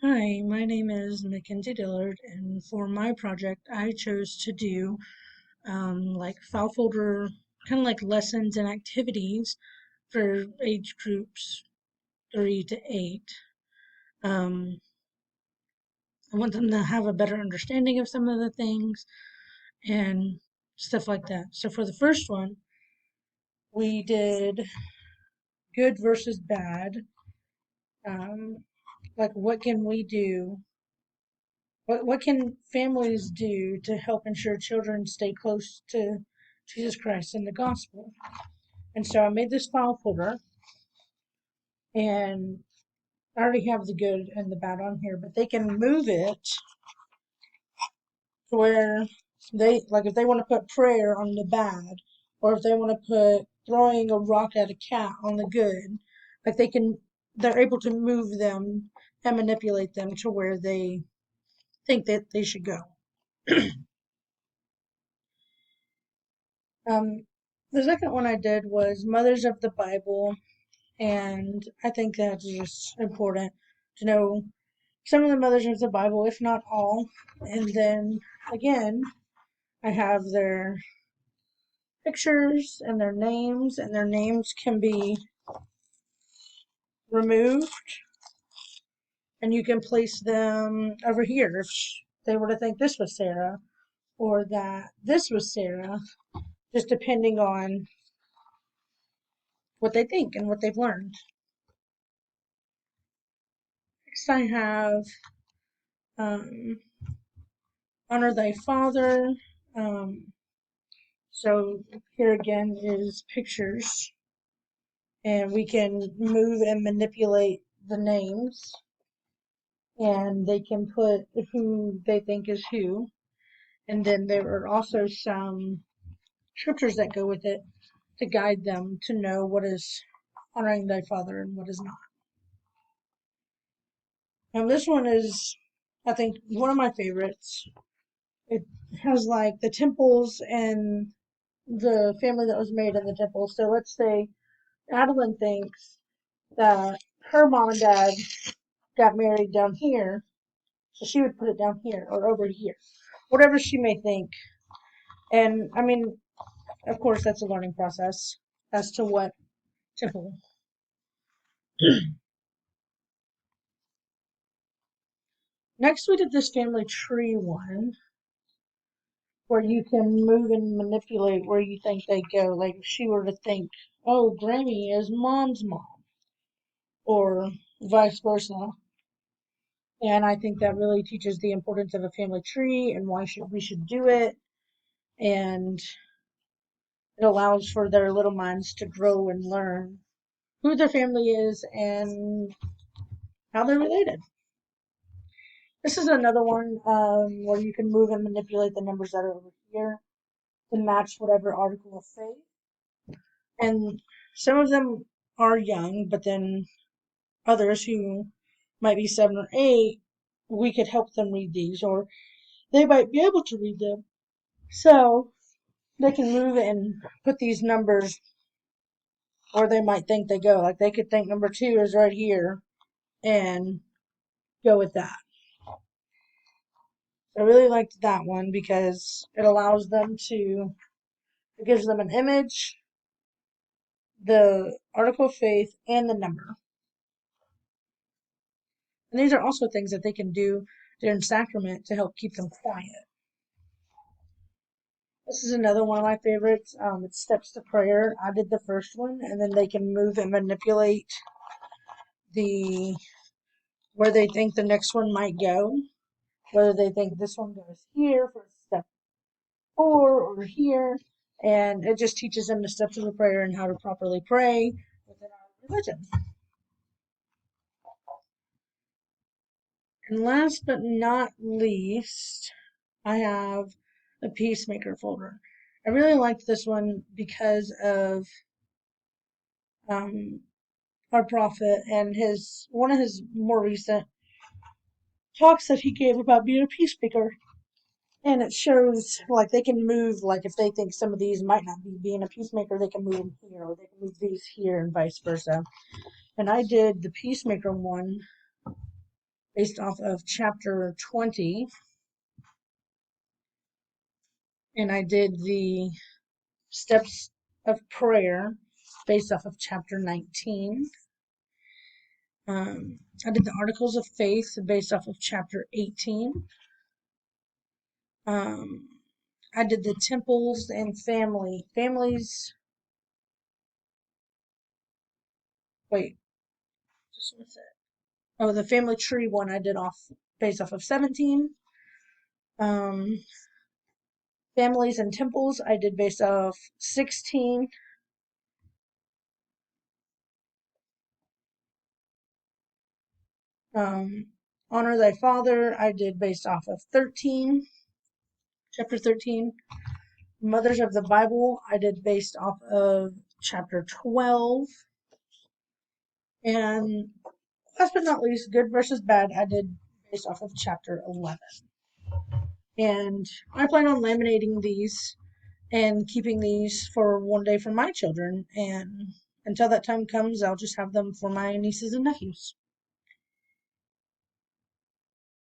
Hi, my name is Mackenzie Dillard, and for my project, I chose to do like file folder, kind of like lessons and activities for age groups 3 to 8. Um, I want them to have a better understanding of some of the things and stuff like that. So for the first one, we did good versus bad. Um, like what can we do? What can families do to help ensure children stay close to Jesus Christ and the gospel? And so I made this file folder, and I already have the good and the bad on here, but they can move it to where they, like if they want to put prayer on the bad, or if they want to put throwing a rock at a cat on the good, like they're able to move them and manipulate them to where they think that they should go. Um, the second one I did was Mothers of the Bible, and I think that's just important to know some of the mothers of the Bible, if not all. And then again, I have their pictures and their names can be removed, and you can place them over here if they were to think this was Sarah or that this was Sarah, just depending on what they think and what they've learned. Next, I have um, honor thy father. Um, so here again is pictures, and we can move and manipulate the names, and they can put who they think is who. And then there are also some scriptures that go with it to guide them to know what is honoring thy father and what is not. And this one is, I think, one of my favorites. It has like the temples and the family that was made in the temple. So let's say Adeline thinks that her mom and dad got married down here, so she would put it down here or over here, whatever she may think. And I mean, of course, that's a learning process as to what temple. Next, we did this family tree one where you can move and manipulate where you think they go. Like if she were to think, oh, Granny is mom's mom, or vice versa. And I think that really teaches the importance of a family tree and why we should do it. And it allows for their little minds to grow and learn who their family is and how they're related. This is another one where you can move and manipulate the numbers that are over here to match whatever article of faith. And some of them are young, but then others who might be 7 or 8, we could help them read these, or they might be able to read them. So they can move and put these numbers where they might think they go. Like they could think number 2 is right here and go with that. I really liked that one because it allows them to, it gives them an image, the article of faith, and the number. And these are also things that they can do during sacrament to help keep them quiet. This is another one of my favorites. It's Steps to Prayer. I did the first one, and then they can move and manipulate the where they think the next one might go. Whether they think this one goes here for step 4 or here, and it just teaches them the steps of the prayer and how to properly pray within our religion. And last but not least, I have a Peacemaker folder. I really liked this one because of um, our prophet and his one of his more recent talks that he gave about being a peacemaker. And it shows like they can move, like if they think some of these might not be being a peacemaker, they can move them here, or they can move these here, and vice versa. And I did the peacemaker one based off of chapter 20. And I did the steps of prayer based off of chapter 19. I did the articles of faith based off of chapter 18. I did the temples and families. Wait, just what's it? Oh, the family tree one I did based off of 17. Um, families and temples I did based off 16. Honor thy father I did based off of 13, chapter 13. Mothers of the Bible I did based off of chapter 12. And last but not least, good versus bad I did based off of chapter 11. And I plan on laminating these and keeping these for one day for my children. And until that time comes, I'll just have them for my nieces and nephews.